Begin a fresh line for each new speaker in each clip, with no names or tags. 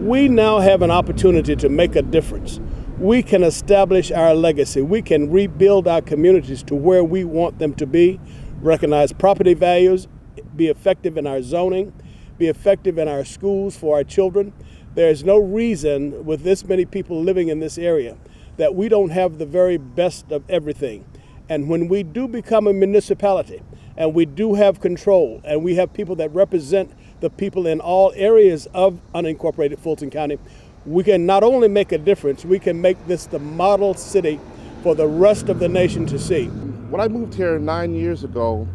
we now have an opportunity to make a difference. We can establish our legacy. We can rebuild our communities to where we want them to be, recognize property values, be effective in our zoning, be effective in our schools for our children. There's no reason with this many people living in this area that we don't have the very best of everything. And when we do become a municipality and we do have control and we have people that represent the people in all areas of unincorporated Fulton County, we can not only make a difference, we can make this the model city for the rest of the nation to see.
When I moved here 9 years ago,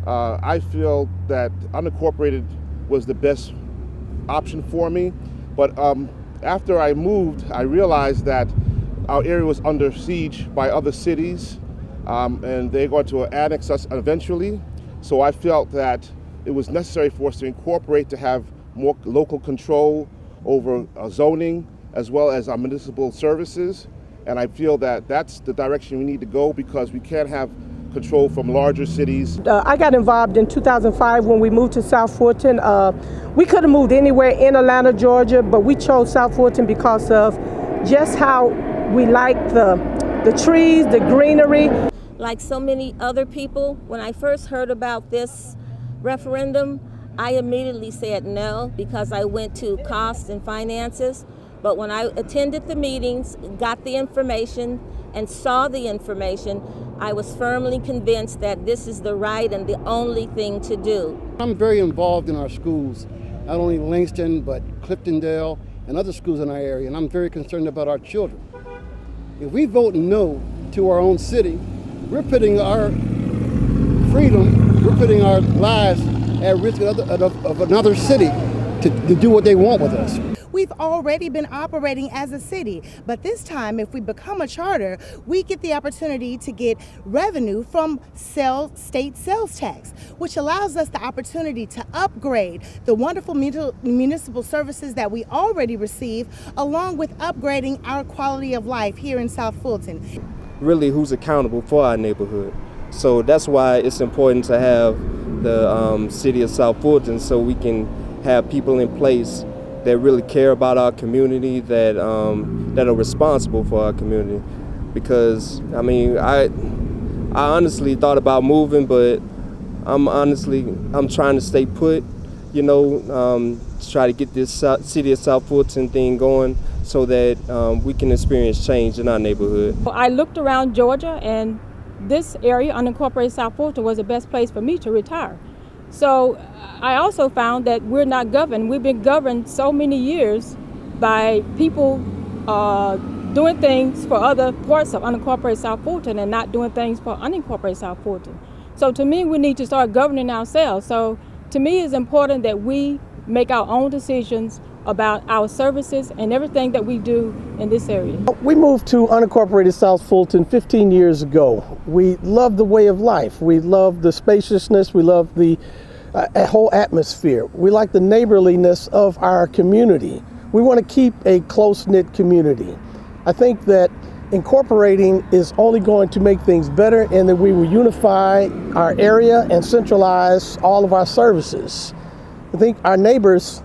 I feel that unincorporated was the best option for me. But after I moved, I realized that our area was under siege by other cities, and they're going to annex us eventually. So I felt that it was necessary for us to incorporate to have more local control over zoning as well as our municipal services. And I feel that that's the direction we need to go, because we can't have control from larger cities.
I got involved in 2005 when we moved to South Fulton. We could have moved anywhere in Atlanta, Georgia, but we chose South Fulton because of just how we like the trees, the greenery.
Like so many other people, when I first heard about this referendum, I immediately said no, because I went to cost and finances. But when I attended the meetings, got the information, and saw the information, I was firmly convinced that this is the right and the only thing to do.
I'm very involved in our schools, not only Langston, but Cliftondale and other schools in our area, and I'm very concerned about our children. If we vote no to our own city, we're putting our freedom, we're putting our lives at risk of another city to do what they want with us.
We've already been operating as a city, but this time, if we become a charter, we get the opportunity to get revenue from state sales tax, which allows us the opportunity to upgrade the wonderful municipal services that we already receive, along with upgrading our quality of life here in South Fulton.
Really, who's accountable for our neighborhood? So that's why it's important to have the City of South Fulton, so we can have people in place that really care about our community, that are responsible for our community. Because I mean, I honestly thought about moving, but I'm trying to stay put, to try to get this City of South Fulton thing going, so that we can experience change in our neighborhood.
I looked around Georgia, and this area, unincorporated South Fulton, was the best place for me to retire. So I also found that we're not governed. We've been governed so many years by people doing things for other parts of unincorporated South Fulton and not doing things for unincorporated South Fulton. So to me, we need to start governing ourselves. So to me, it's important that we make our own decisions about our services and everything that we do in this area.
We moved to unincorporated South Fulton 15 years ago. We love the way of life. We love the spaciousness. We love the whole atmosphere. We like the neighborliness of our community. We want to keep a close-knit community. I think that incorporating is only going to make things better, and that we will unify our area and centralize all of our services. I think our neighbors,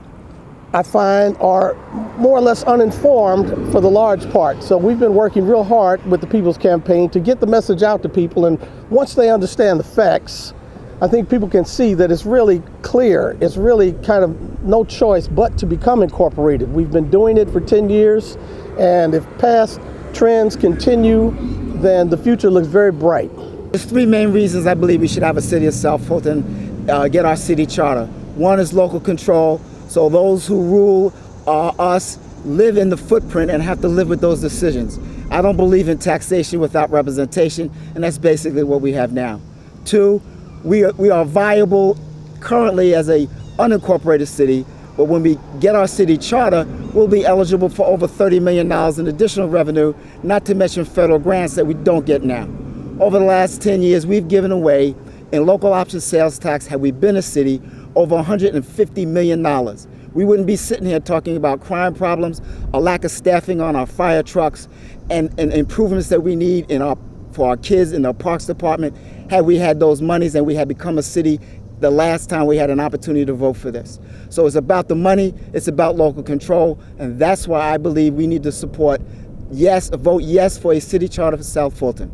I find, are more or less uninformed for the large part. So we've been working real hard with the People's Campaign to get the message out to people, and once they understand the facts, I think people can see that it's really clear. It's really kind of no choice but to become incorporated. We've been doing it for 10 years, and if past trends continue, then the future looks very bright.
There's three main reasons I believe we should have a City of South Fulton get our city charter. One is local control, so those who rule us live in the footprint and have to live with those decisions. I don't believe in taxation without representation, and that's basically what we have now. Two, we are viable currently as a unincorporated city, but when we get our city charter, we'll be eligible for over $30 million in additional revenue, not to mention federal grants that we don't get now. Over the last 10 years, we've given away in local option sales tax, had we been a city, over $150 million. We wouldn't be sitting here talking about crime problems, a lack of staffing on our fire trucks, and improvements that we need for our kids in our parks department, had we had those monies and we had become a city the last time we had an opportunity to vote for this. So it's about the money, it's about local control, and that's why I believe we need to support vote yes for a city charter for South Fulton.